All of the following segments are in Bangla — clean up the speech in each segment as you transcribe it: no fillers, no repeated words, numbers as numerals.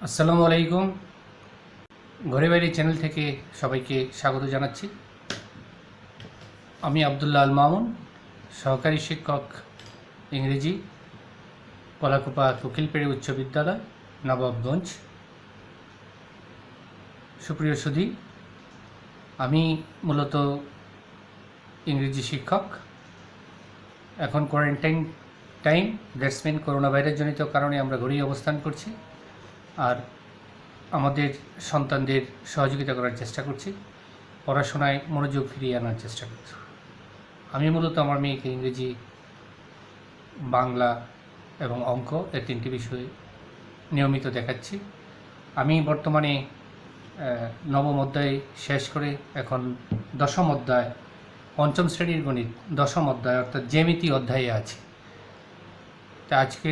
আসসালামু আলাইকুম। ঘরে বাইরে চ্যানেল থেকে সবাইকে স্বাগত জানাচ্ছি। আমি আব্দুল্লাহ আল মামুন, সহকারী শিক্ষক ইংরেজি, কলাকুপা কোকিলপেড়ি উচ্চ বিদ্যালয়, নবাবগঞ্জ। সুপ্রিয় সুধী, আমি মূলত ইংরেজি শিক্ষক। এখন quarantine time, that's mean corona virus জনিত কারণে আমরা ঘরেই অবস্থান করছি আর আমাদের সন্তানদের সহযোগিতা করার চেষ্টা করছি, পড়াশোনায় মনোযোগ ফিরিয়ে আনার চেষ্টা করছি। আমি মূলত আমার মেয়েকে ইংরেজি, বাংলা এবং অঙ্ক এই তিনটি বিষয়ে নিয়মিত দেখাচ্ছি। আমি বর্তমানে নবম অধ্যায় শেষ করে এখন দশম অধ্যায়, পঞ্চম শ্রেণীর গণিত দশম অধ্যায় অর্থাৎ জ্যামিতি অধ্যায়ে আছি। তা আজকে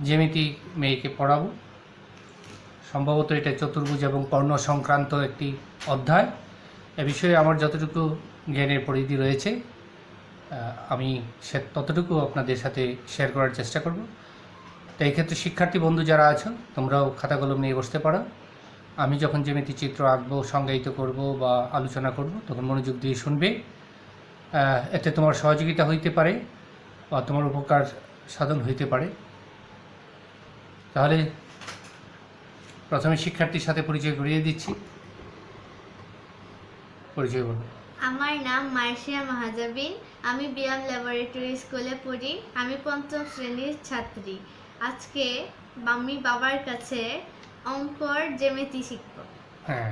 জ্যামিতি মেয়েকে পড়াবো। সম্ভবত এটা চতুর্ভুজ এবং কর্ণ সংক্রান্ত একটি অধ্যায়। এ বিষয়ে আমার যতটুকু জ্ঞানের পরিধি রয়েছে আমি ততটুকু আপনাদের সাথে শেয়ার করার চেষ্টা করব। তো এই ক্ষেত্রে শিক্ষার্থী বন্ধু যারা আছো, তোমরাও খাতা কলম নিয়ে বসতে পারো। আমি যখন জ্যামিতি চিত্র আঁকবো, সংজ্ঞায়িত করব বা আলোচনা করব, তখন মনোযোগ দিয়ে শুনবে। এতে তোমার সহযোগিতা হইতে পারে বা তোমার উপকার সাধন হইতে পারে। তাহলে প্রথমে শিক্ষার্থীর সাথে পরিচয় করিয়ে দিচ্ছি। পরিচয় বলুন। আমার নাম মার্শিয়া মাহাজাবিন। আমি বিয়াম ল্যাবরেটরি স্কুলে পড়ি। আমি পঞ্চম শ্রেণীর ছাত্রী। আজকে আমি বাবার কাছে অঙ্কর জ্যামিতি শিখব। হ্যাঁ,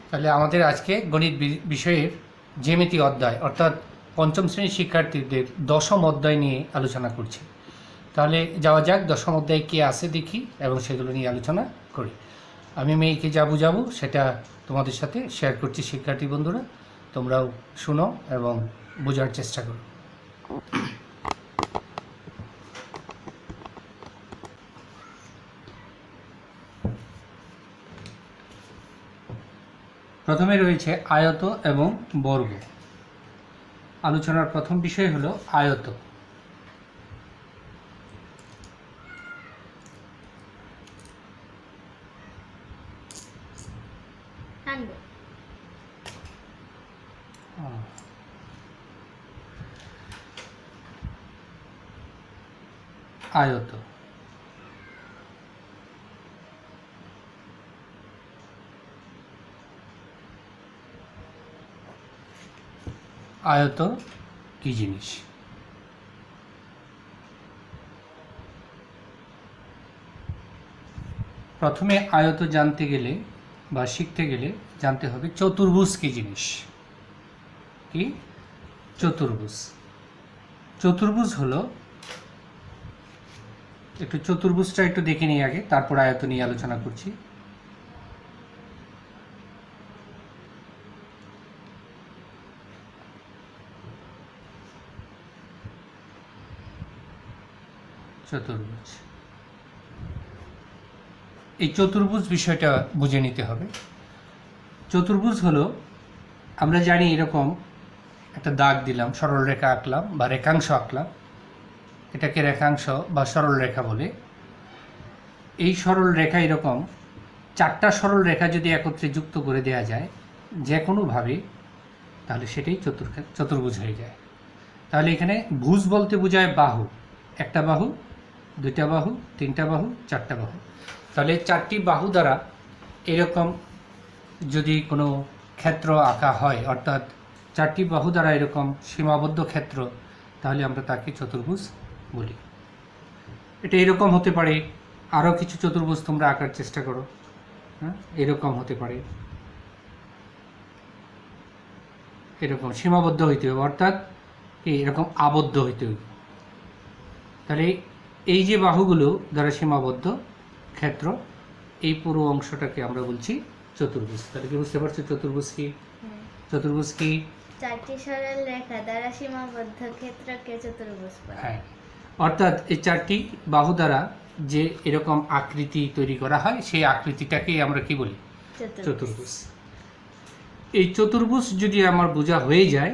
তাহলে আমাদের আজকে গণিত বিষয়ের জ্যামিতি অধ্যায় অর্থাৎ পঞ্চম শ্রেণীর শিক্ষার্থীদের দশম অধ্যায় নিয়ে আলোচনা করছি। তাহলে যাওয়া যাক, দশম অধ্যায় কী আছে দেখি এবং সেগুলো নিয়ে আলোচনা করি। আমি মেয়েকে যা বুঝাবো সেটা তোমাদের সাথে শেয়ার করছি। শিক্ষার্থী বন্ধুরা, তোমরাও শুনো এবং বোঝার চেষ্টা করো। প্রথমে রয়েছে আয়ত এবং বর্গ। আলোচনার প্রথম বিষয় হলো আয়ত। আয়ত আয়ত কি জিনিস? প্রথমে আয়ত জানতে গেলে বা শিখতে গেলে জানতে হবে চতুর্ভুজ কি জিনিস। কি চতুর্ভুজ? চতুর্ভুজ হলো, একটু চতুর্ভুজটা একটু দেখে নিই আগে, তারপর আয়ত নিয়ে আলোচনা করছি। চতুর্ভুজ, এই চতুর্ভুজ বিষয়টা বুঝে নিতে হবে। চতুর্ভুজ হলো, আমরা জানি এরকম একটা দাগ দিলাম, সরল রেখা আঁকলাম বা রেখাংশ আঁকলাম, এটাকে রেখাংশ বা সরল রেখা বলে। এই সরল রেখা এরকম চারটা সরল রেখা যদি একত্রে যুক্ত করে দেওয়া যায় যে কোনোভাবে, তাহলে সেটাই চতুর্ভুজ হয়ে যায়। তাহলে এখানে ভুজ বলতে বোঝায় বাহু, একটা বাহু, দুইটা বাহু, তিনটা বাহু, চারটা বাহু। তাহলে চারটি বাহু দ্বারা এরকম যদি কোনো ক্ষেত্র আঁকা হয়, অর্থাৎ চারটি বাহু দ্বারা এরকম সীমাবদ্ধ ক্ষেত্র, তাহলে আমরা তাকে চতুর্ভুজ বলি। এটা এরকম হতে পারে, আরও কিছু চতুর্ভুজ তোমরা আঁকার চেষ্টা করো। হ্যাঁ, এরকম হতে পারে, এরকম সীমাবদ্ধ হইতে হবে, অর্থাৎ এরকম আবদ্ধ হইতে হবে। তাহলে এই যে বাহুগুলো দ্বারা সীমাবদ্ধ ক্ষেত্র, এই পুরো অংশটাকে আমরা বলছি চতুর্ভুজ। তাহলে কি বুঝতে পারছো চতুর্ভুজ কি? চতুর্ভুজ কি? চারটি সরল রেখা দ্বারা সীমাবদ্ধ ক্ষেত্রকে চতুর্ভুজ বলে। হ্যাঁ, অর্থাৎ এই চারটি বাহু দ্বারা যে এরকম আকৃতি তৈরি করা হয়, সেই আকৃতিটাকেই আমরা কি বলি? চতুর্ভুজ। এই চতুর্ভুজ যদি আমার বোঝা হয়ে যায়,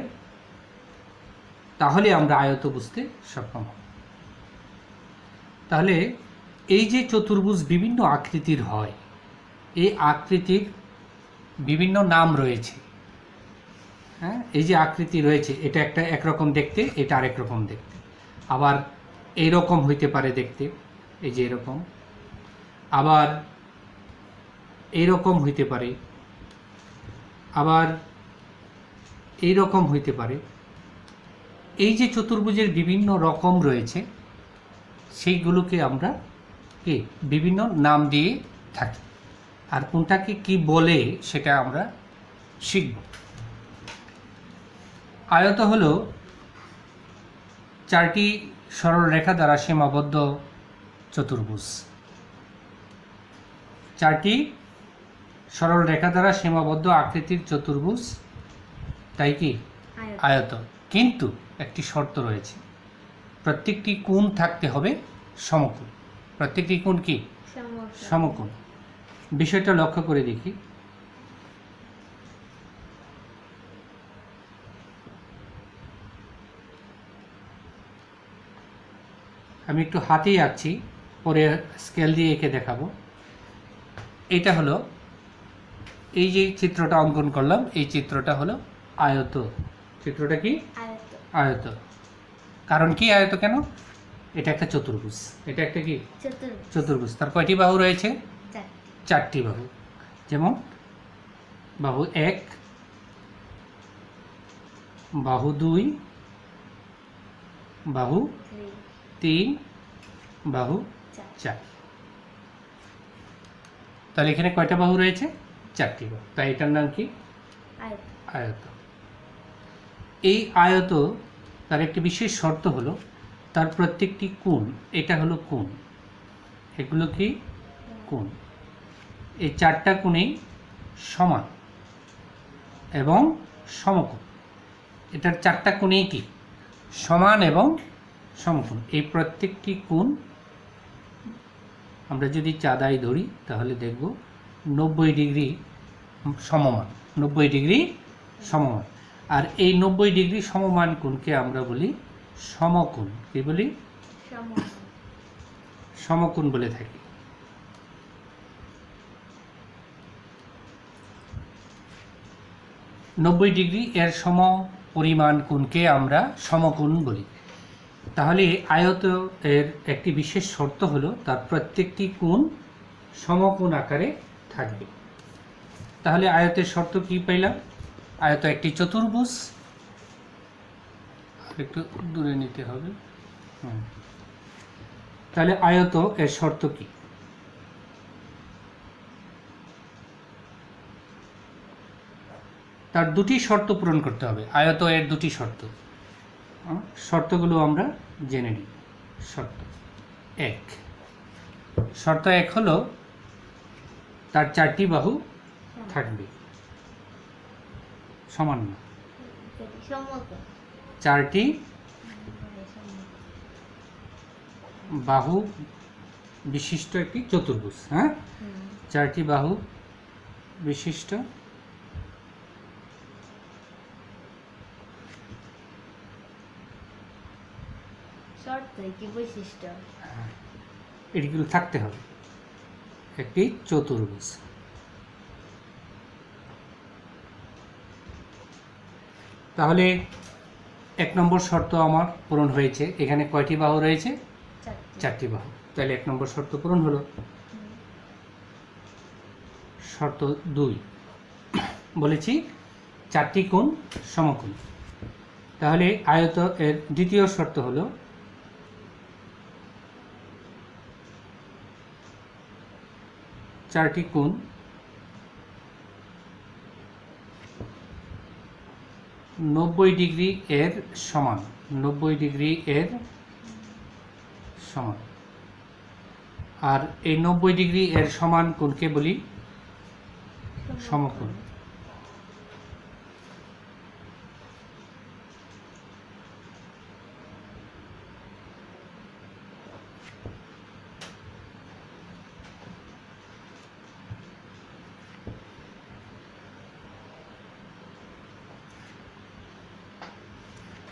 তাহলে আমরা আয়ত বুঝতে সক্ষম হব। তাহলে এই যে চতুর্ভুজ বিভিন্ন আকৃতির হয়, এই আকৃতির বিভিন্ন নাম রয়েছে। হ্যাঁ, এই যে আকৃতি রয়েছে, এটা একটা একরকম দেখতে, এটা আরেক রকম দেখতে। আবার এইরকম হইতে পারে দেখতে, এই যে এরকম, আবার এইরকম হইতে পারে, আবার এইরকম হইতে পারে। এই যে চতুর্ভুজের বিভিন্ন রকম রয়েছে, সেইগুলোকে আমরা কি বিভিন্ন নাম দিয়ে থাকি, আর কোনটাকে কি বলে সেটা আমরা শিখব। আয়ত হলো চারটি সরল রেখা দ্বারা সীমাবদ্ধ চতুর্ভুজ। চারটি সরল রেখা দ্বারা সীমাবদ্ধ আকৃতির চতুর্ভুজ, তাই কি আয়ত। কিন্তু একটি শর্ত রয়েছে, প্রত্যেকটি কোণ থাকতে হবে সমকোণ। প্রত্যেকটি কোণ কি সমকোণ। বিষয়টা লক্ষ্য করে দেখি। আমি একটু হাতেই আঁকছি, পরে স্কেল দিয়ে এঁকে দেখাবো। এটা হলো, এই যে চিত্রটা অঙ্কন করলাম, এই চিত্রটা হলো আয়ত। চিত্রটা কি আয়ত। কারণ কি আয়ত কেন? এটা একটা চতুর্ভুজ। এটা একটা কি চতুর্ভুজ। তার কয়টি বাহু রয়েছে? চারটি বাহু। যেমন বাহু 1, বাহু 2, বাহু 3, বাহু 4। তাহলে এখানে কয়টা বাহু রয়েছে? চারটি বাহু। তাই এটার নাম কি আয়ত। এই আয়ত, তার একটি বিশেষ শর্ত হলো তার প্রত্যেকটি কোণ, এটা হলো কোণ, এগুলো কি কোণ। এই চারটা কোণেই সমান এবং সমকোণ। এটার চারটা কোণেই কি সমান এবং সমকোণ। এই প্রত্যেকটি কোণ আমরা যদি চাঁদাই ধরি তাহলে দেখব 90 ডিগ্রি সমমান। 90 ডিগ্রি সমমান। আর এই 90 ডিগ্রি সমমান কোণকে আমরা বলি সমকোণ। কি বলি? সমকোণ বলে থাকি। নব্বই ডিগ্রি এর সম পরিমাণ কোণকে আমরা সমকোণ বলি। তাহলে আয়ত এর একটি বিশেষ শর্ত হলো তার প্রত্যেকটি কোণ সমকোণ আকারে থাকবে। তাহলে আয়তের শর্ত কি পাইলাম? আয়ত একটি চতুর্ভুজ। একটু দূরে নিতে হবে। তাহলে আয়ত এর শর্ত কি? তার দুটি শর্ত পূরণ করতে হবে। আয়ত এর দুটি শর্ত। শর্তগুলো আমরা জেনে নিই। শর্ত 1, শর্ত 1 হলো তার চারটি বাহু থাকবে সমান না, চারটি বাহু বিশিষ্ট একটি চতুর্ভুজ। হ্যাঁ, চারটি বাহু বিশিষ্ট এগুলো থাকতে হবে একটি চতুর্ভুজ। তাহলে 1 নম্বর শর্ত আমার পূরণ হয়েছে। এখানে কয়টি বাহু রয়েছে? চারটি বাহু। তাহলে 1 নম্বর শর্ত পূরণ হলো। শর্ত 2 বলেছি চারটি কোণ সমকোণ। তাহলে আয়ত এর দ্বিতীয় শর্ত হলো চারটি কোণ নব্বই ডিগ্রি এর সমান। 90 ডিগ্রি এর সমান। আর এই 90 ডিগ্রি এর সমান কোণকে বলি সমকোণ।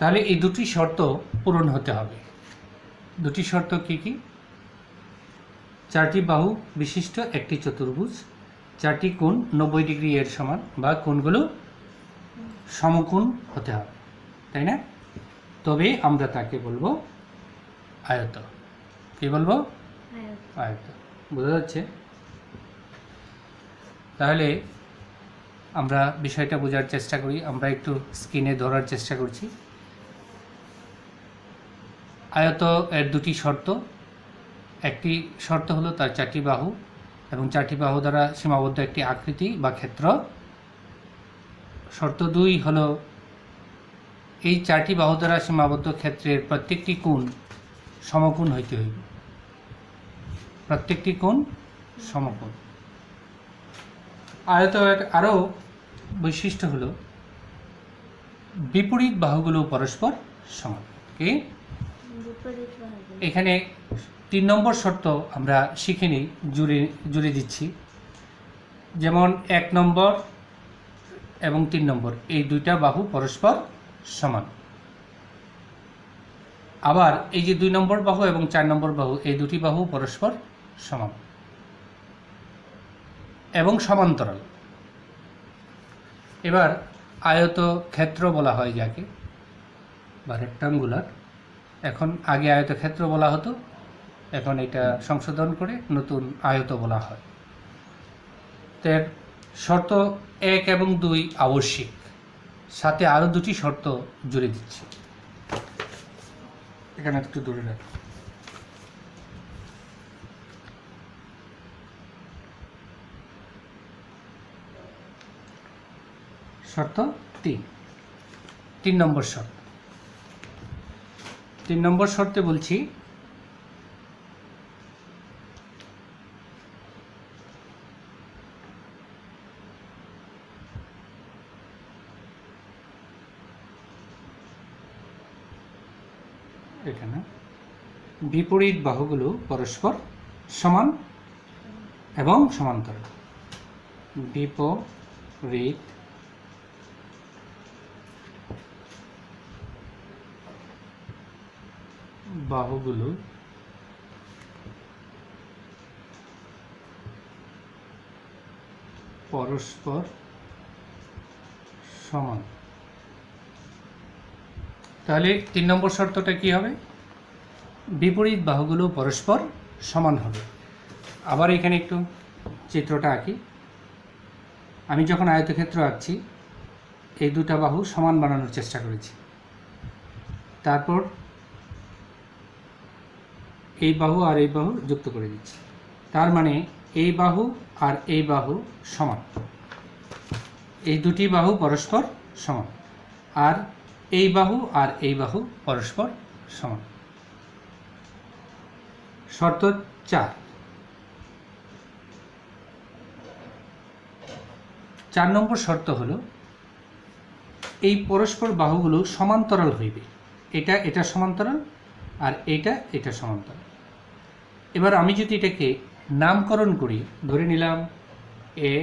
তাহলে এই দুটি শর্ত পূরণ হতে হবে। দুটি শর্ত কি কি? চারটি বাহু বিশিষ্ট একটি চতুর্ভুজ, চারটি কোণ 90 ডিগ্রি এর সমান, বা কোণগুলো সমকোণ হতে হবে, তাই না? তবে আমরা তাকে বলবো আয়ত। কি বলবো? আয়ত। বোঝা যাচ্ছে? তাহলে আমরা বিষয়টা বোঝার চেষ্টা করি। আমরা একটু স্ক্রিনে ধরার চেষ্টা করছি। আয়ত এর দুটি শর্ত। একটি শর্ত হলো তার চারটি বাহু এবং চারটি বাহু দ্বারা সীমাবদ্ধ একটি আকৃতি বা ক্ষেত্র। শর্ত 2 হলো এই চারটি বাহু দ্বারা সীমাবদ্ধ ক্ষেত্রের প্রত্যেকটি কোণ সমকোণ হইতে হইবে। প্রত্যেকটি কোণ সমকোণ। আয়তের আরও বৈশিষ্ট্য হলো বিপরীত বাহুগুলো পরস্পর সমান। কি? এখানে 3 নম্বর শর্ত আমরা শিখে নিই, জুড়ে দিচ্ছি। যেমন 1 নম্বর এবং 3 নম্বর এই দুইটা বাহু পরস্পর সমান। আবার এই যে 2 নম্বর বাহু এবং 4 নম্বর বাহু এই দুটি বাহু পরস্পর সমান এবং সমান্তরাল। এবার আয়ত ক্ষেত্র বলা হয় যাকে, বা রেক্টাঙ্গুলার। এখন আগে আয়ত ক্ষেত্র বলা হতো, এখন এটা সংশোধন করে নতুন আয়ত বলা হয়। এর শর্ত 1 এবং 2 আবশ্যিক, সাথে আরও দুটি শর্ত জুড়ে দিচ্ছি। এখানে একটু দূরে রাখ। শর্ত 3 নম্বর শর্ত। 3 নম্বর শর্তে বলছি এখানে বিপরীত বাহুগুলো পরস্পর সমান এবং সমান্তরাল। বিপরীত বাহুগুলো পরস্পর সমান। তাহলে 3 নম্বর শর্তটা কি হবে? বিপরীত বাহুগুলো পরস্পর সমান হবে। আবার এখানে একটু চিত্রটা আঁকি। আমি যখন আয়তক্ষেত্র আঁকছি, এই দুটা বাহু সমান বানানোর চেষ্টা করেছি। তারপর এই বাহু আর এই বাহু যুক্ত করে দিচ্ছি। তার মানে এই বাহু আর এই বাহু সমান, এই দুটি বাহু পরস্পর সমান। আর এই বাহু আর এই বাহু পরস্পর সমান। শর্ত 4 নম্বর শর্ত হলো এই পরস্পর বাহুগুলো সমান্তরাল হইবে। এটা সমান্তরাল আর এটা সমান্তরাল। এবার আমি যদি এটাকে নামকরণ করি, ধরে নিলাম এ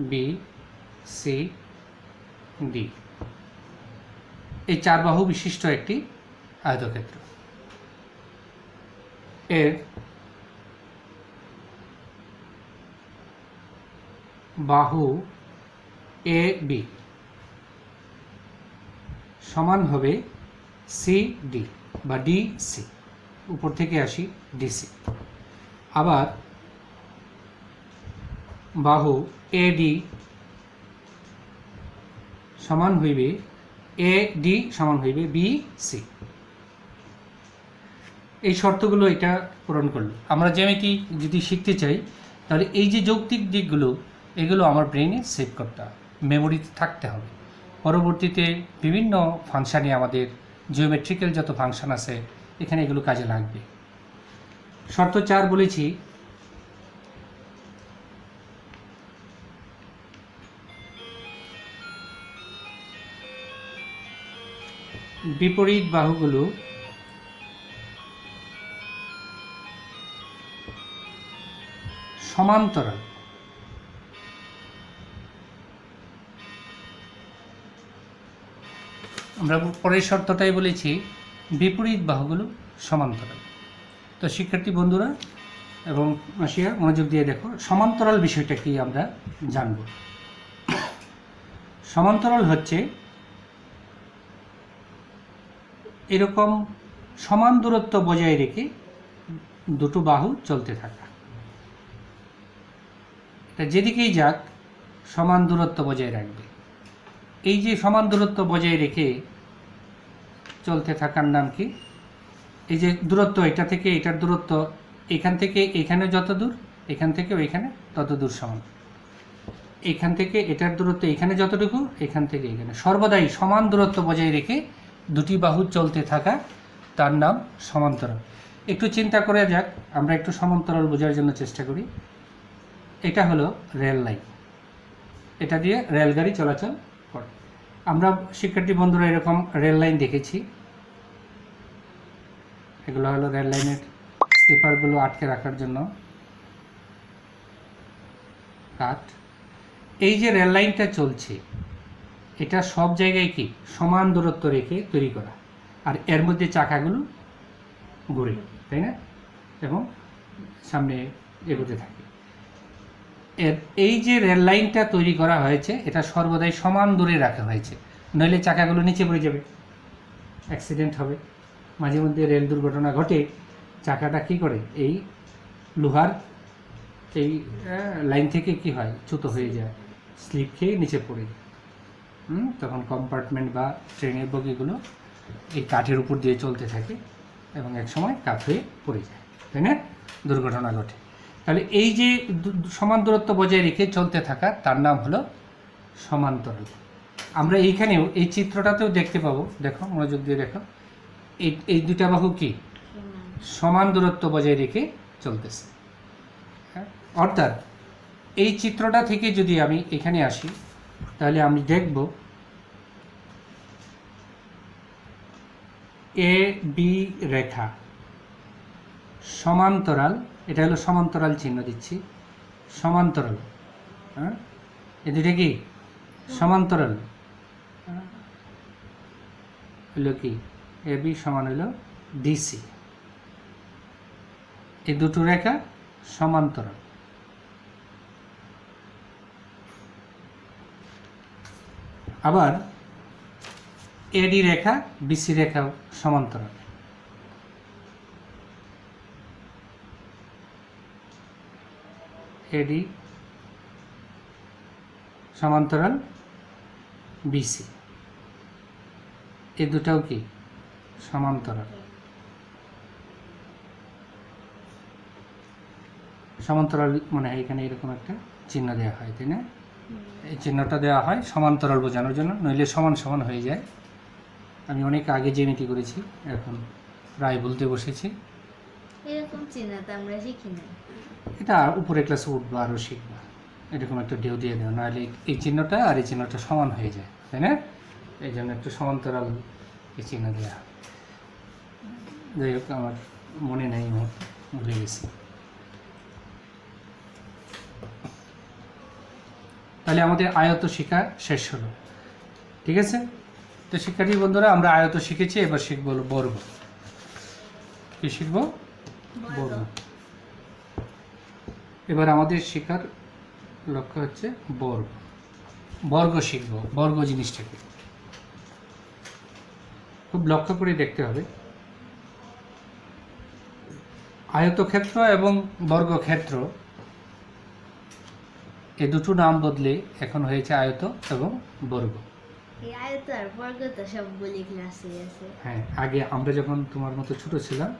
বি সি ডি, এই 4 বাহু বিশিষ্ট একটি আয়তক্ষেত্র। এর বাহু এ বি সমান হবে সি ডি বা ডি সি। উপর থেকে আসি ডিসি। আবার বাহু এ ডি সমান হইবে এ ডি সমান হইবে বি সি। এই শর্তগুলো এটা পূরণ করলো। আমরা জ্যামিতি যদি শিখতে চাই, তাহলে এই যে যৌক্তিক দিকগুলো, এগুলো আমার ব্রেনে সেভ করতে হবে, মেমোরিতে থাকতে হবে। পরবর্তীতে বিভিন্ন ফাংশানে, আমাদের জিওমেট্রিক্যাল যত ফাংশন আছে, এখানে এগুলো কাজে লাগবে। শর্ত 4 বলেছি বিপরীত বাহুগুলো সমান্তরাল। আমরা পরের শর্তটাই বলেছি বিপরীত বাহুগুলো সমান্তরাল। তো শিক্ষার্থী বন্ধুরা, এবং মাসিয়া মনোযোগ দিয়ে দেখো, সমান্তরাল বিষয়টা কি আমরা জানব। সমান্তরাল হচ্ছে এরকম সমান দূরত্ব বজায় রেখে দুটো বাহু চলতে থাকা। এটা যেদিকেই যাক সমান দূরত্ব বজায় রাখবে। এই যে সমান দূরত্ব বজায় রেখে চলতে থাকার নাম কি? এই যে দূরত্ব, এটা থেকে এটার দূরত্ব এখান থেকে এখানে যত দূর, এখান থেকে ওইখানে তত দূর সমান। এখান থেকে এটার দূরত্ব এখানে যতটুকু, এখান থেকে এখানে সর্বদাই সমান দূরত্ব বজায় রেখে দুটি বাহু চলতে থাকা, তার নাম সমান্তরাল। একটু চিন্তা করে যাক, আমরা একটু সমান্তরাল বোঝার জন্য চেষ্টা করি। এটা হলো রেল লাইন, এটা দিয়ে রেলগাড়ি চলাচল করে। আমরা শিক্ষার্থী বন্ধুরা এরকম রেল লাইন দেখেছি। এগুলো হলো রেল লাইনের স্লিপারগুলো আটকে রাখার জন্য কাঠ। এই যে রেল লাইনটা চলছে, এটা সব জায়গায় কি সমান দূরত্ব রেখে তৈরি করা, আর এর মধ্যে চাকাগুলো ঘুরে, তাই না, এবং সামনে এগোতে থাকে। এই যে রেল লাইনটা তৈরি করা হয়েছে, এটা সর্বদাই সমান দূরে রাখা হয়েছে, নইলে চাকাগুলো নিচে পড়ে যাবে, অ্যাক্সিডেন্ট হবে। মাঝে মধ্যে রেল দুর্ঘটনা ঘটে, চাকাটা কি করে, এই লোহার এই লাইন থেকে কি হয়, চ্যুত হয়ে যায়, স্লিপ খেয়ে নিচে পড়ে যায়। তখন কম্পার্টমেন্ট বা ট্রেনের বগিগুলো এই কাঠের উপর দিয়ে চলতে থাকে এবং এক সময় কাঠ হয়ে পড়ে যায়, তাই না, দুর্ঘটনা ঘটে। তাহলে এই যে সমান দূরত্ব বজায় রেখে চলতে থাকা, তার নাম হলো সমান্তরাল। আমরা এইখানেও এই চিত্রটাতেও দেখতে পাবো, দেখো মনোযোগ দিয়ে দেখো, এই দুটা বাহু কি সমান দূরত্ব বজায় রেখে চলতেছে। অর্থাৎ এই চিত্রটা থেকে যদি আমি এখানে আসি, তাহলে আমি দেখব এ বি রেখা সমান্তরাল। এটা হলো সমান্তরাল চিহ্ন দিচ্ছি, সমান্তরাল। হ্যাঁ, এই দুটো কি সমান্তরাল, হলো কি এ বি সমান হলো ডিসি। এই দুটো রেখা সমান্তরাল। আবার এডি রেখা বিসি রেখাও সমান্তরাল। এডি সমান্তরাল বিসি, এই দুটাও কি সমান্তরাল। সমান্তরাল মনে হয় এখানে এরকম একটা চিহ্ন দেওয়া হয়, তাই না? এই চিহ্নটা দেওয়া হয় সমান্তরাল বোঝানোর জন্য, নইলে সমান সমান হয়ে যায়। আমি অনেক আগে জ্যামিতি করেছি, এখন প্রায় বলতে বসেছি। এরকম চিহ্ন তো আমরা শিখি না। এটা উপরে ক্লাসে উঠবা আরও শিখবা, এরকম একটা ঢেউ দিয়ে দেওয়া, নাহলে এই চিহ্নটা আর এই চিহ্নটা সমান হয়ে যায়, তাই না? এই জন্য একটু সমান্তরাল এই চিহ্ন দেওয়া। যাই হোক, আমার মনে নেই, ভুলে গেছি। তাহলে আমাদের আয়ত শিক্ষা শেষ হলো, ঠিক আছে? তো শিক্ষার্থী বন্ধুরা, আমরা আয়ত শিখেছি, এবার শিখবো বর্গ। কি শিখবো? বর্গ। এবার আমাদের শেখার লক্ষ্য হচ্ছে বর্গ। বর্গ শিখবো, বর্গ জিনিসটাকে খুব লক্ষ্য করে দেখতে হবে। আয়তক্ষেত্র এবং বর্গক্ষেত্র, এই দুটো নাম বদলে এখন হয়েছে আয়ত এবং বর্গ। এই আয়ত আর বর্গ তো সবগুলি ক্লাসে আছে। হ্যাঁ, আগে আমরা যখন তোমার মতো ছোট ছিলাম,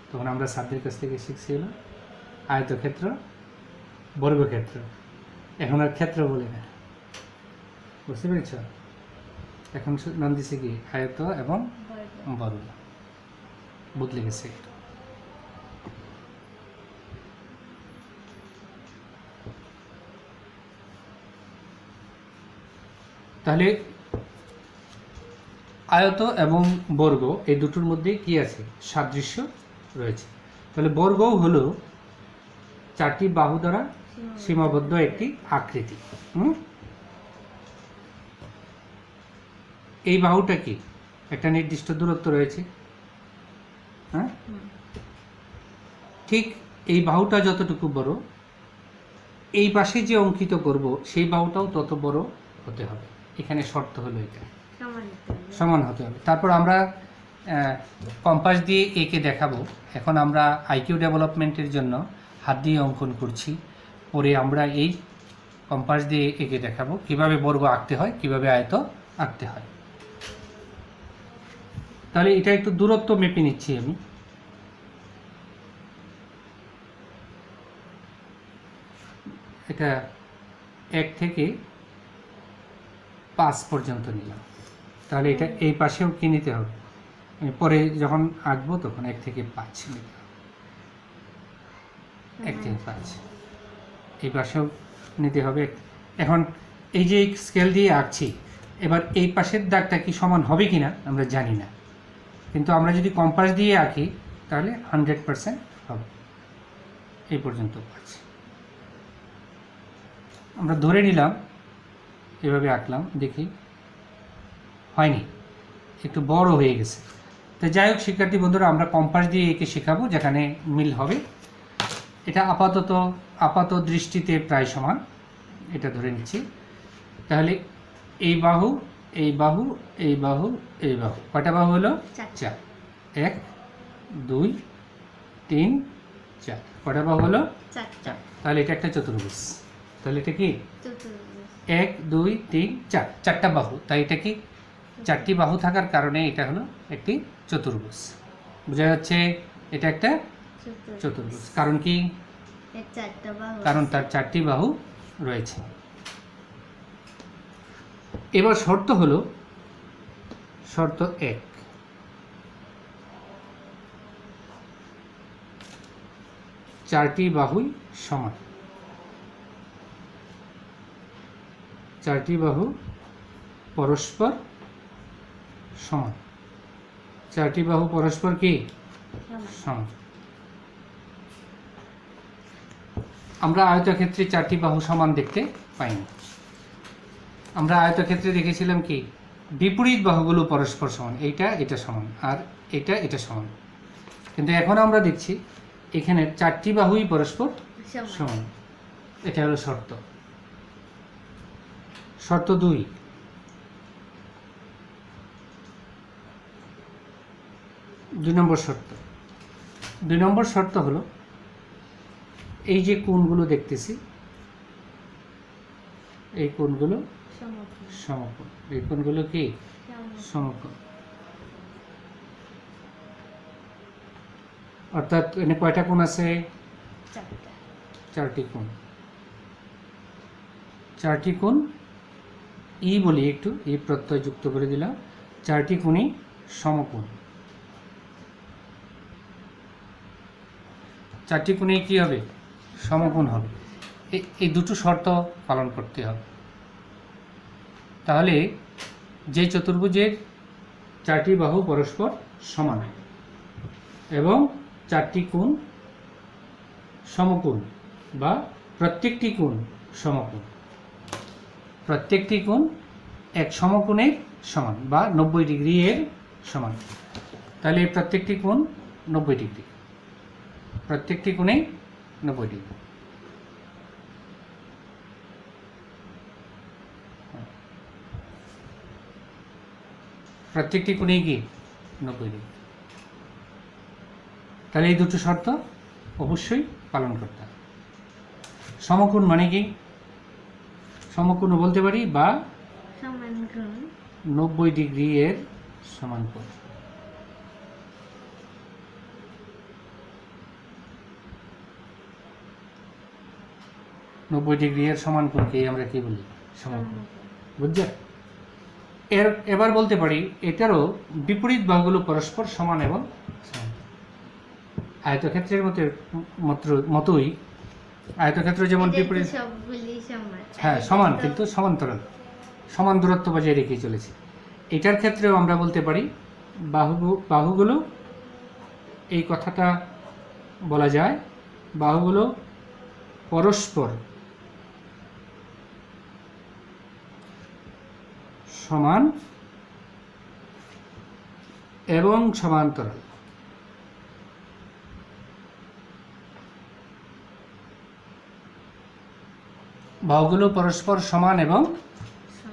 তখন আমরা স্যারদের কাছ থেকে শিখছিলাম আয়তক্ষেত্র, বর্গক্ষেত্র। এখন আর ক্ষেত্র বলে না, বুঝতে পেরেছ? এখন নাম দিছে কি আয়ত এবং বর্গ, বদলে গেছে একটু। তাহলে আয়ত এবং বর্গ এই দুটোর মধ্যে কি আছে? সাদৃশ্য রয়েছে। তাহলে বর্গও হলো চারটি বাহু দ্বারা সীমাবদ্ধ একটি আকৃতি। এই বাহুটা কি একটা নির্দিষ্ট দূরত্ব রয়েছে, হ্যাঁ? ঠিক এই বাহুটা যতটুকু বড়, এই পাশে যে অঙ্কিত করব সেই বাহুটাও তত বড় হতে হবে। এখানে শর্ত হলো এটা, সমান হতে হবে। তারপর আমরা কম্পাস দিয়ে একে দেখাবো। এখন আমরা আইকিউ ডেভেলপমেন্টের জন্য হাত দিয়ে অঙ্কন করছি, পরে আমরা এই কম্পাস দিয়ে একে দেখাবো কিভাবে বর্গ আঁকতে হয়, কিভাবে আয়ত আঁকতে হয়। তাহলে এটা একটু দূরত্ব মেপে নিচ্ছি আমি। এটা 1 থেকে 5 পর্যন্ত নিলাম। তাহলে এটা এই পাশেও কি নিতে হবে, পরে যখন আঁকবো তখন 1 থেকে 5 নিতে হবে। 1 থেকে 5 এই পাশেও নিতে হবে। এখন এই যে স্কেল দিয়ে আঁকছি, এবার এই পাশের দাগটা কি সমান হবে কি না আমরা জানি না, কিন্তু আমরা যদি কম্পাস দিয়ে আঁকি তাহলে 100% হবে। এই পর্যন্ত 5 আমরা ধরে নিলাম, এভাবে আঁকলাম, দেখি হয়নি, একটু বড় হয়ে গেছে। তো যাই হোক শিক্ষার্থী বন্ধুরা, আমরা কম্পাস দিয়ে একে শেখাবো যেখানে মিল হবে। এটা আপাত দৃষ্টিতে প্রায় সমান, এটা ধরে নিচ্ছি। তাহলে এই বাহু, এই বাহু, এই বাহু, এই বাহু, কয়টা বাহু হলো? 4। 1 2 3 4, কয়টা বাহু হলো? 4। তাহলে এটা একটা চতুর্ভুজ। তাহলে এটা কি 1 2 3 4, 4টা বাহু। তাই এটা কি 4টি বাহু থাকার কারণে এটা হলো একটি চতুর্ভুজ। বোঝা যাচ্ছে এটা একটা চতুর্ভুজ। কারণ কি? কারণ তার 4টি বাহু রয়েছে। এবার শর্ত হলো, শর্ত 1, চারটি বাহুই সমান। 4টি বাহু পরস্পর সমান। 4টি বাহু পরস্পর কি সমান। আমরা আয়তক্ষেত্রে 4টি বাহু সমান দেখতে পাইনি। আমরা আয়তক্ষেত্রে দেখেছিলাম কি বিপরীত বাহুগুলো পরস্পর সমান, এইটা এটা সমান আর এটা সমান। কিন্তু এখন আমরা দেখছি এখানে 4টি বাহুই পরস্পর সমান। এটা হলো শর্ত। শর্ত 2, দুই নম্বর শর্ত। 2 নম্বর শর্ত হলো এই যে কোণগুলো দেখতেছি, এই কোণগুলো সমকোণ। এই কোণগুলো কি সমকোণ। অর্থাৎ এখানে কয়টা কোণ আছে? 4টি কোণ। 4টি কোণ ই বলি, একটু ই প্রত্যয় যুক্ত করে দিলাম। 4টি কোণই সমকোণ। 4টি কোণে কি হবে? সমকোণ হবে। এই দুটো শর্ত পালন করতে হবে। তাহলে যে চতুর্ভুজের 4টি বাহু পরস্পর সমান এবং 4টি কোণ সমকোণ বা প্রত্যেকটি কোণ সমকোণ, প্রত্যেকটি কোণ এক সমকোণের সমান বা 90 ডিগ্রি এর সমান। তাহলে এই প্রত্যেকটি কোণ 90 ডিগ্রি, প্রত্যেকটি কোণে 90 ডিগ্রি। প্রত্যেকটি কোণে কি 90 ডিগ্রি। তাহলে এই দুটো শর্ত অবশ্যই পালন করতে হবে। সমকোণ মানে কি? সমকোণ বলতে পারি বা 90 ডিগ্রি এর সমান কোণ। নব্বই ডিগ্রি এর সমান কোণকে আমরা কি বলি? সমকোণ। বুঝছো? এবার বলতে পারি এটারও বিপরীত বাহুগুলো পরস্পর সমান এবং সমান। আয়তক্ষেত্রের মতোই আয়তক্ষেত্র যেমন বিপরীত, হ্যাঁ সমান, কিন্তু সমান্তরাল, সমান দূরত্ব বজায় রেখে চলেছে। এটার ক্ষেত্রেও আমরা বলতে পারি বাহুগুলো, এই কথাটা বলা যায়, বাহুগুলো পরস্পর সমান এবং সমান্তরাল। বাহুগুলো পরস্পর সমান এবং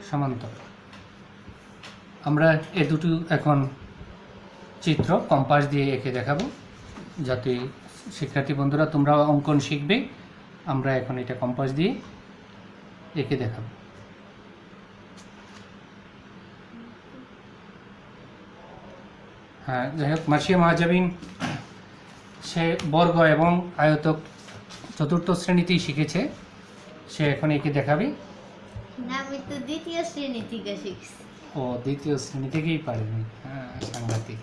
সমান্তর। আমরা এ দুটো এখন চিত্র কম্পাস দিয়ে এঁকে দেখাবো, যাতে শিক্ষার্থী বন্ধুরা তোমরাও অঙ্কন শিখবে। আমরা এখন এটা কম্পাস দিয়ে এঁকে দেখাবো। হ্যাঁ, যাই হোক, মার্শিয়া মাহাজাবিন সে বর্গ এবং আয়তক চতুর্থ শ্রেণীতেই শিখেছে, সে এখন এঁকে দেখাবে। না, আমি তো দ্বিতীয় শ্রেণী থেকে শিখছি। ও, দ্বিতীয় শ্রেণী থেকেই পারেনি, হ্যাঁ, সাংঘাতিক।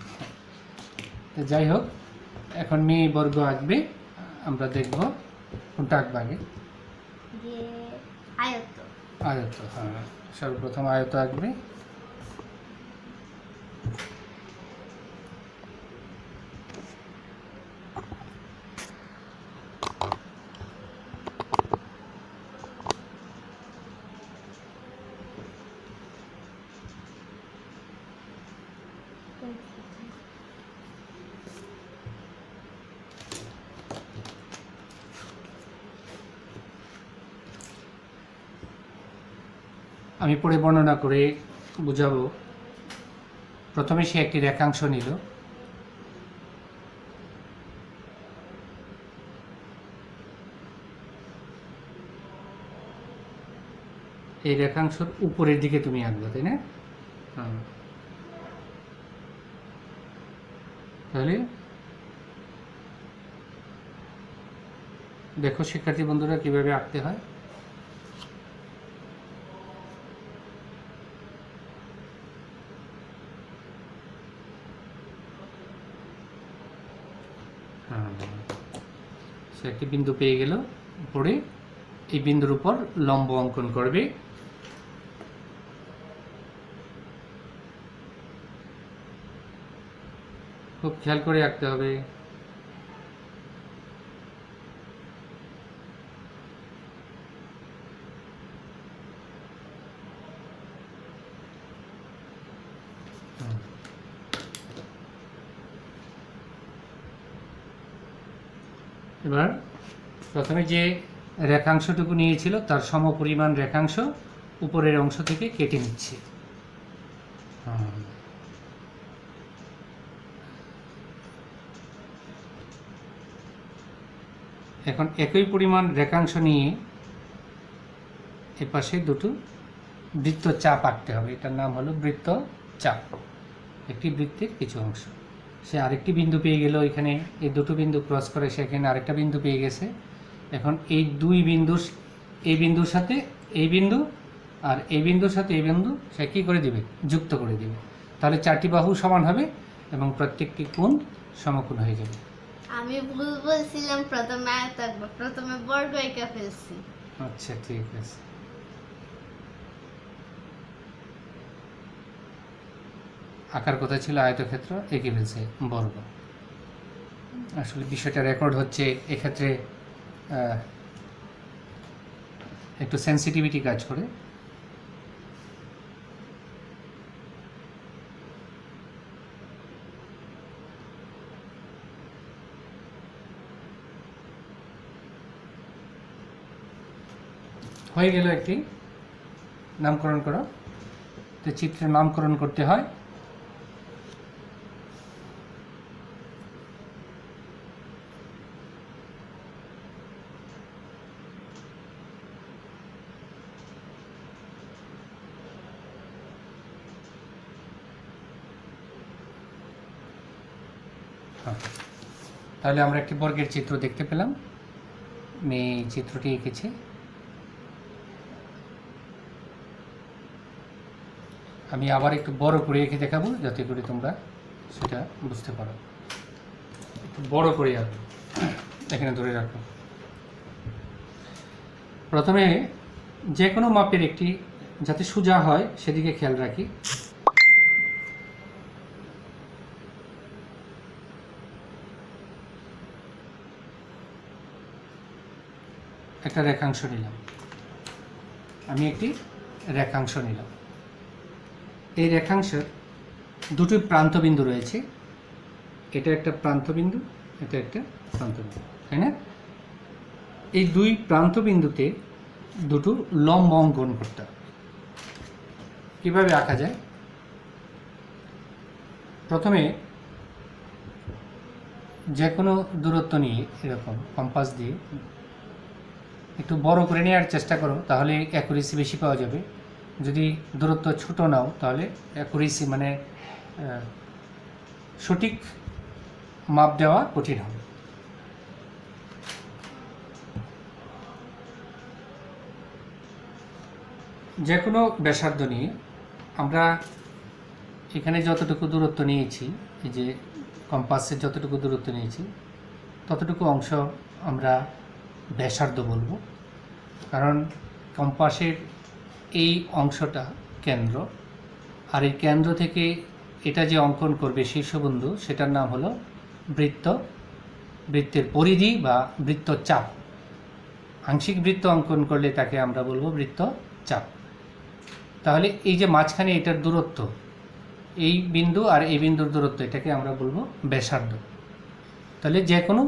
তো যাই হোক, এখন মেয়ে বর্গ আঁকবে, আমরা দেখব কোনটা আঁকবে আগে। যে আয়ত। আয়ত, হ্যাঁ, সর্বপ্রথম আয়ত আঁকবে। আমি পরে বর্ণনা করে বুঝাবো। প্রথমে সে একটি রেখাংশ নিল, এই রেখাংশের উপরের দিকে তুমি আঁকবে, তাই না? হ্যাঁ, তাহলে দেখো শিক্ষার্থী বন্ধুরা কিভাবে আঁকতে হয়। হ্যাঁ, সে একটি বিন্দু পেয়ে গেল, পরে এই বিন্দুর উপর লম্ব অঙ্কন করবে। খুব খেয়াল করে আঁকতে হবে। এবার প্রথমে যে রেখাংশটুকু নিয়েছিল তার সমপরিমাণ রেখাংশ উপরের অংশ থেকে কেটে নিচ্ছে। এখন একই পরিমাণ রেখাংশ নিয়ে এপাশে দুটো বৃত্ত চাপ আঁকতে হবে। এটার নাম হলো বৃত্ত চাপ, একটি বৃত্তের কিছু অংশ। সে আরেকটি বিন্দু পেয়ে গেল, এখানে এই দুটো বিন্দু ক্রস করে সেখানে আরেকটা বিন্দু পেয়ে গেছে। এখন এই দুই বিন্দু, এই বিন্দুর সাথে এই বিন্দু আর এই বিন্দুর সাথে এই বিন্দু সে কী করে দিবে? যুক্ত করে দিবে। তাহলে চারটি বাহু সমান হবে এবং প্রত্যেকটি কোণ সমকোণ হয়ে যাবে। আমি ভুল বলছিলাম, প্রথমে আয়ত আঁকবো, প্রথমে বর্গ এঁকে ফেলছি। আচ্ছা, ঠিক আছে। আঁকার কথা ছিল আয়তক্ষেত্র, এঁকে ফেলছে বর্গ। আসলে বিষয়টা রেকর্ড হচ্ছে, এক্ষেত্রে একটু সেন্সিটিভিটি কাজ করে। হয়ে গেল, একটি নামকরণ করো। তো চিত্রের নামকরণ করতে হয়। তাহলে আমরা একটি বর্গের চিত্র দেখতে পেলাম। মেয়ে চিত্রটি এঁকেছে। আমি আবার একটু বড় করে এঁকে দেখাবো, যাতে করে তোমরা সেটা বুঝতে পারো। একটু বড় করে আঁকো, এখানে ধরে রাখো। প্রথমে যে কোনো মাপের একটি, যাতে সোজা হয় সেদিকে খেয়াল রাখি। একটা রেখাংশ নিলাম, আমি একটি রেখাংশ নিলাম। এই রেখাংশের দুটি প্রান্তবিন্দু রয়েছে, এটা একটা প্রান্তবিন্দু, এটা একটা প্রান্তবিন্দু, তাই না? এই দুই প্রান্তবিন্দুতে দুটো লম্ব অঙ্কন করতে হবে। কীভাবে আঁকা যায়? প্রথমে যে কোনো দূরত্ব নিয়ে এরকম কম্পাস দিয়ে একটু বড় করে নেওয়ার চেষ্টা করো, তাহলে অ্যাকুরেসি বেশি পাওয়া যাবে। যদি দূরত্ব ছোট নাও তাহলে অ্যাকুরেসি মানে সঠিক মাপ দেওয়া কঠিন হবে। যে কোনো ব্যাসার্ধ নিয়ে আমরা এখানে যতটুকু দূরত্ব নিয়েছি, এই যে কম্পাসের যতটুকু দূরত্ব নিয়েছি ততটুকু অংশ আমরা ব্যাসার্ধ বলবো, কারণ কম্পাসের এই অংশটা কেন্দ্র, আর এই কেন্দ্র থেকে এটা যে অঙ্কন করবে শীর্ষবিন্দু সেটার নাম হলো বৃত্ত, বৃত্তের পরিধি বা বৃত্তচাপ। আংশিক বৃত্ত অঙ্কন করলে তাকে আমরা বলবো বৃত্তচাপ। তাহলে এই যে মাঝখানে এটার দূরত্ব, এই বিন্দু আর এই বিন্দুর দূরত্ব, এটাকে আমরা বলবো ব্যাসার্ধ। তাহলে যে কোনো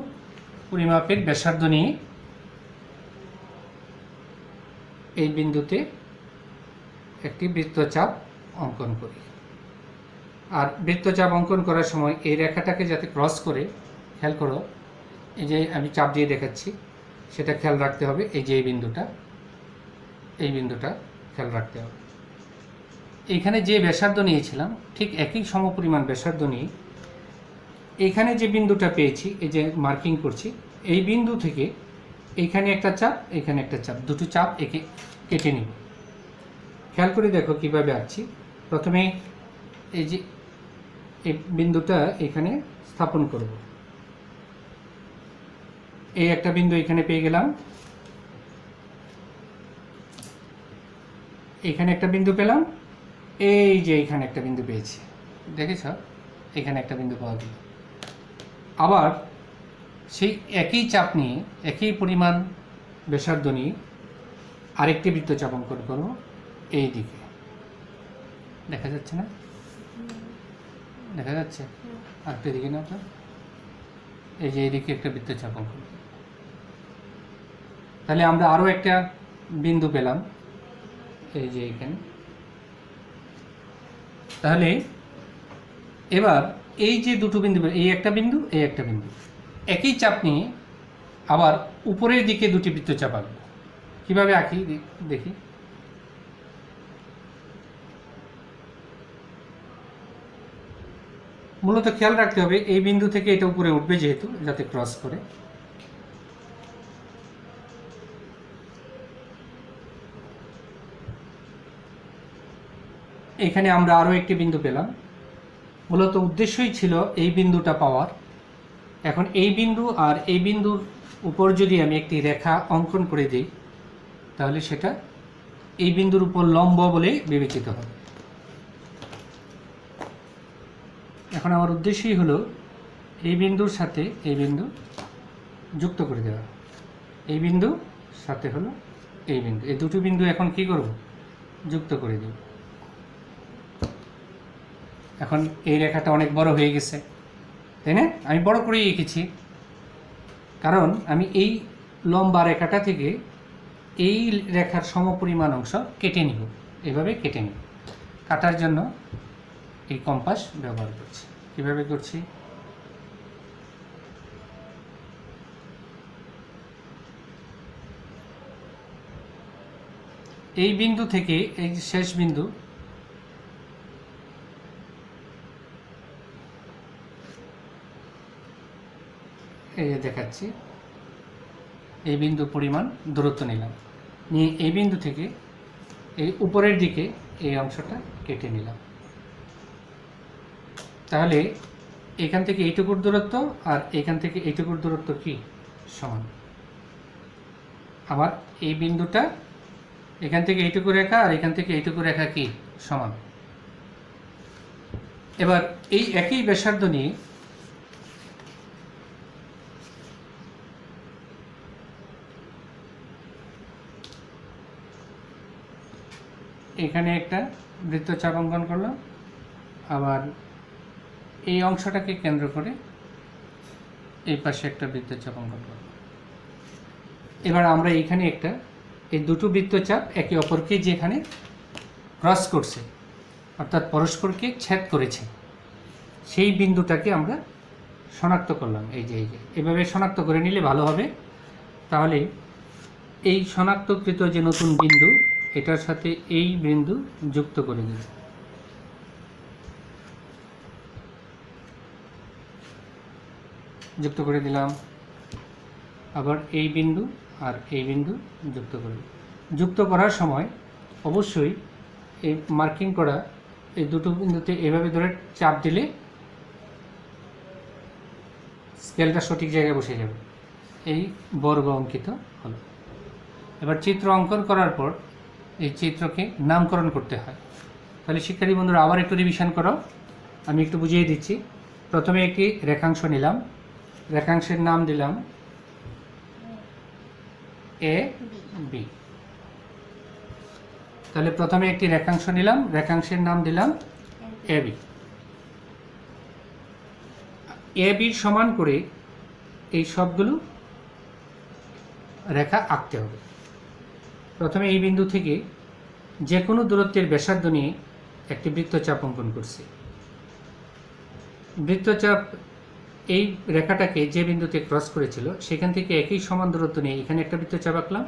পরিমাপের ব্যাসার্ধ নিয়ে এই বিন্দুতে একটি বৃত্তচাপ অঙ্কন করি। আর বৃত্তচাপ অঙ্কন করার সময় এই রেখাটাকে যাতে ক্রস করে, খেয়াল করো এই যে আমি চাপ দিয়ে দেখাচ্ছি, সেটা খেয়াল রাখতে হবে। এই যে এই বিন্দুটা খেয়াল রাখতে হবে। এইখানে যে ব্যাসার্ধ নিয়েছিলাম ঠিক একই সমপরিমাণ ব্যাসার্ধ নিয়ে এইখানে যে বিন্দুটা পেয়েছি, এই যে মার্কিং করছি, এই বিন্দু থেকে এইখানে একটা চাপ, এখানে একটা চাপ, দুটো চাপ একে কেটে নিব। খেয়াল করে দেখো কিভাবে আঁকছি। প্রথমে এই যে এই বিন্দুটা এখানে স্থাপন করব। এই একটা বিন্দু এখানে পেয়ে গেলাম, এখানে একটা বিন্দু পেলাম, এই যে এখানে একটা বিন্দু পেয়েছি, দেখেছ? এখানে একটা বিন্দু পাওয়া গেল। আবার সেই একই চাপ নিয়ে, একই পরিমাণ ব্যাসার্ধ নিয়ে আরেকটি বৃত্তচাপ অঙ্কন করব এই দিকে। দেখা যাচ্ছে না? দেখা যাচ্ছে? আরেকটা দিকে না, এই যে এইদিকে একটা বৃত্তচাপ অঙ্কন। তাহলে আমরা আরও একটা বিন্দু পেলাম, এই যে এখানে। তাহলে এবার এই যে দুটো বিন্দু, এই একটা বিন্দু, এই একটা বিন্দু, একই চাপ নিয়ে আবার উপরের দিকে দুটি বৃত্তচাপ আঁকবো। কীভাবে আঁকি দেখি। মূলত খেয়াল রাখতে হবে এই বিন্দু থেকে এটা উপরে উঠবে, যেহেতু যাতে ক্রস করে। এখানে আমরা আরও একটি বিন্দু পেলাম। মূলত উদ্দেশ্যই ছিল এই বিন্দুটা পাওয়ার। এখন এই বিন্দু আর এই বিন্দুর উপর যদি আমি একটি রেখা অঙ্কন করে দিই, তাহলে সেটা এই বিন্দুর উপর লম্ব বলে বিবেচিত হবে। এখন আমার উদ্দেশ্যই হলো এই বিন্দুর সাথে এই বিন্দু যুক্ত করে দেওয়া। এই বিন্দু সাথে হলো এই বিন্দু, এই দুটো বিন্দু এখন কি করব? যুক্ত করে দেব। এখন এই রেখাটা অনেক বড় হয়ে গেছে, তাই না? আমি বড় করেই এঁকেছি, কারণ আমি এই লম্বা রেখাটা থেকে এই রেখার সমপরিমাণ অংশ কেটে নিব। এভাবে কেটে নিব। কাটার জন্য এই কম্পাস ব্যবহার করছি। কিভাবে করছি? এই বিন্দু থেকে এই শেষ বিন্দু, এই যে দেখাচ্ছি, এই বিন্দু পরিমাণ দূরত্ব নিলাম, নিয়ে এই বিন্দু থেকে এই উপরের দিকে এই অংশটা কেটে নিলাম। তাহলে এখান থেকে এইটুকুর দূরত্ব আর এখান থেকে এইটুকুর দূরত্ব কি সমান। আবার এই বিন্দুটা এখান থেকে এইটুকু রেখা আর এখান থেকে এইটুকু রেখা কি সমান। এবার এই একই ব্যাসার্ধ নিয়ে এখানে একটা বৃত্তচাপ অঙ্কন করলাম, আবার এই অংশটাকে কেন্দ্র করে এই পাশে একটা বৃত্তচাপ অঙ্কন করলাম। এবার আমরা এখানে একটা এই দুটো বৃত্তচাপ একে অপরকে যেখানে ক্রস করছে অর্থাৎ পরস্পরকে ছেদ করেছে সেই বিন্দুটাকে আমরা শনাক্ত করলাম। এই যে এভাবে শনাক্ত করে নিলে ভালো হবে। তাহলে এই শনাক্তকৃত যে নতুন বিন্দু এটার সাথে এই বিন্দু যুক্ত করে দিল। যুক্ত করে দিলাম। আবার এই বিন্দু আর এই বিন্দু যুক্ত করে যুক্ত করার সময় অবশ্যই এই মার্কিং করা এই দুটো বিন্দুতে এভাবে ধরে চাপ দিলে স্কেলটা সঠিক জায়গায় বসে যাবে। এই বর্গ অঙ্কিত হলো। এবার চিত্র অঙ্কন করার পর এই চিত্রকে নামকরণ করতে হয়। তাহলে শিক্ষার্থী বন্ধুরা আবার একটু রিভিশন করো, আমি একটু বুঝিয়ে দিচ্ছি। প্রথমে একটি রেখাংশ নিলাম, রেখাংশের নাম দিলাম এ বি। তাহলে প্রথমে একটি রেখাংশ নিলাম, রেখাংশের নাম দিলাম এ বি। এ বির সমান করে এই সবগুলো রেখা আঁকতে হবে। প্রথমে এই বিন্দু থেকে যে কোনো দূরত্বের ব্যাসার্ধ নিয়ে একটি বৃত্তচাপ অঙ্কন করছি। বৃত্তচাপ এই রেখাটাকে যে বিন্দুতে ক্রস করেছিল সেখান থেকে একই সমান দূরত্ব নিয়ে এখানে একটা বৃত্তচাপ আঁকলাম,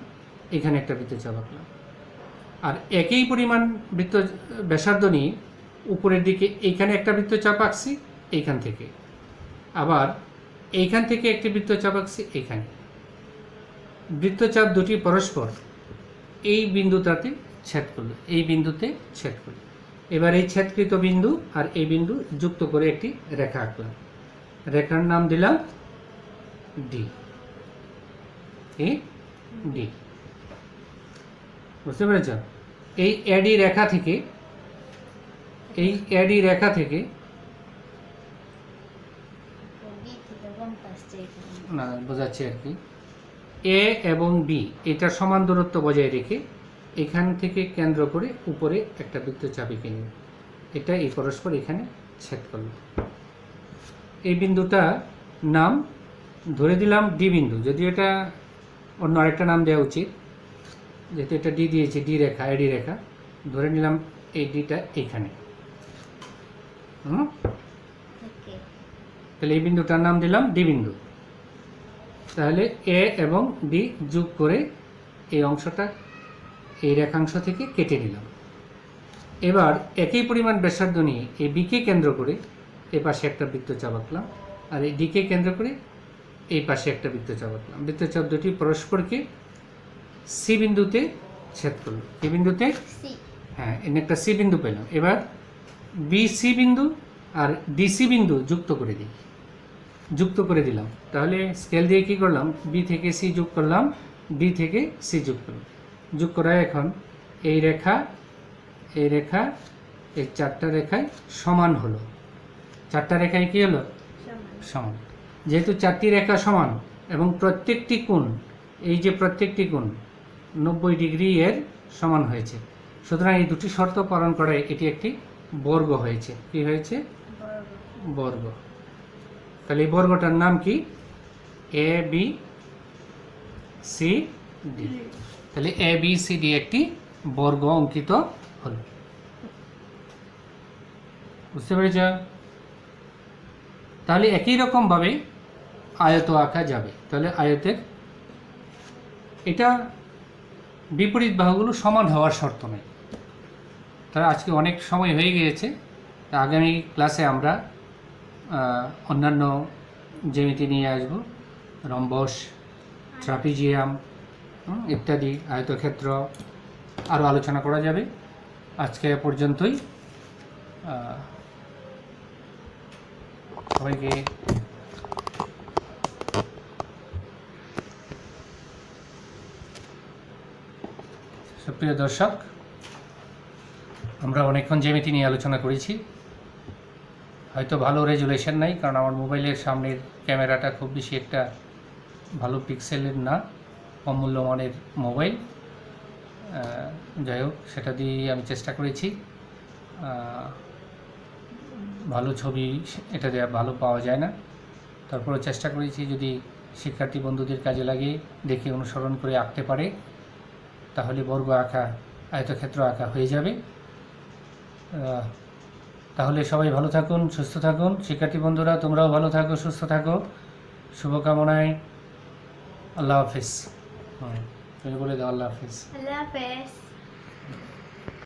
এখানে একটা বৃত্তচাপ আঁকলাম। আর একই পরিমাণ ব্যাসার্ধ নিয়ে উপরের দিকে এইখানে একটা বৃত্তচাপ আঁকছি এইখান থেকে, আবার এইখান থেকে একটি বৃত্তচাপ আঁকছি এইখানে। বৃত্তচাপ দুটি পরস্পর এই বিন্দুটাতে ছেদ করলো, এই বিন্দুতে ছেদ করলো। এবার এই ছেদকৃত বিন্দু আর এই বিন্দু যুক্ত করে একটি রেখা আঁকলাম, রেখার নাম দিলাম ডি। ডি বুঝতে পেরেছ? এই এডি রেখা থেকে না বোঝাচ্ছি আর কি, এ এবং বি এটা সমান দূরত্ব বজায় রেখে এখান থেকে কেন্দ্র করে উপরে একটা বৃত্তচাপ এঁকে নিল। এটা এই পরস্পর এখানে ছেদ করলো। এই বিন্দুটা নাম ধরে দিলাম ডি বিন্দু, যদিও এটা অন্য আরেকটা নাম দেওয়া উচিত, যেহেতু এটা ডি দিয়েছে, ডি রেখা, এডি রেখা ধরে নিলাম এই ডিটা এইখানে। তাহলে এই বিন্দুটার নাম দিলাম ডি বিন্দু। তাহলে এ এবং বি যোগ করে এই অংশটা এই রেখাংশ থেকে কেটে নিলাম। এবার একই পরিমাণ ব্যাসার্ধ নিয়ে এই বিকে কেন্দ্র করে এই পাশে একটা বৃত্তচাপ আঁকলাম, আর এই ডিকে কেন্দ্র করে এই পাশে একটা বৃত্তচাপ আঁকলাম। বৃত্তচাপ দুটি পরস্পরকে সি বিন্দুতে ছেদ করলো। এই বিন্দুতে হ্যাঁ এখানে একটা সি বিন্দু পেলাম। এবার বি সি বিন্দু আর ডিসি বিন্দু যুক্ত করে দিলাম। তাহলে স্কেল দিয়ে কি করলাম, বি থেকে সি যোগ করলাম, ডি থেকে সি যোগ করলাম। যোগ করা এখন এই রেখা এই চারটা রেখায় সমান হলো। চারটা রেখায় কি হলো? সমান। যেহেতু চারটি রেখা সমান এবং প্রত্যেকটি কোণ, এই যে প্রত্যেকটি কোণ 90 ডিগ্রি এর সমান হয়েছে, সুতরাং এই দুটি শর্ত পালন করায় এটি একটি বর্গ হয়েছে। কি হয়েছে? বর্গ। তাহলে এই বর্গটার নাম কি? A B C D. তাহলে এ বি সি ডি একটি বর্গ অঙ্কিত হল। বুঝতে পেরেছ? তাহলে একই রকমভাবে আয়ত আঁকা যাবে। তাহলে আয়তের এটা বিপরীত বাহুগুলো সমান হওয়ার শর্ত নেই। তাহলে আজকে অনেক সময় হয়ে গিয়েছে, আগামী ক্লাসে আমরা অন্যান্য জ্যামিতি নিয়ে আসব, রম্বস, ট্রাপিজিয়াম ইত্যাদি আয়তক্ষেত্র আরও আলোচনা করা যাবে। আজকে পর্যন্তই। সবাইকে সুপ্রিয় দর্শক, আমরা অনেকক্ষণ জ্যামিতি নিয়ে আলোচনা করেছি। হয়তো ভালো রেজুলেশন নাই, কারণ আমার মোবাইলের সামনের ক্যামেরাটা খুব বেশি একটা ভালো পিক্সেলের না, কম মূল্যমানের মোবাইল। যাই হোক, সেটা দিয়ে আমি চেষ্টা করেছি। ভালো ছবি এটা দেওয়া ভালো পাওয়া যায় না, তারপরেও চেষ্টা করেছি যদি শিক্ষার্থী বন্ধুদের কাজে লাগে, দেখে অনুসরণ করে আঁকতে পারে তাহলে বর্গ আঁকা, আয়তক্ষেত্র আঁকা হয়ে যাবে। তাহলে সবাই ভালো থাকুন, সুস্থ থাকুন। শিক্ষার্থী বন্ধুরা, তোমরাও ভালো থাকো, সুস্থ থাকো, শুভকামনায়। আল্লাহ হাফিজ। তুমি বলে দাও আল্লাহ হাফিজ। আল্লাহ হাফেজ।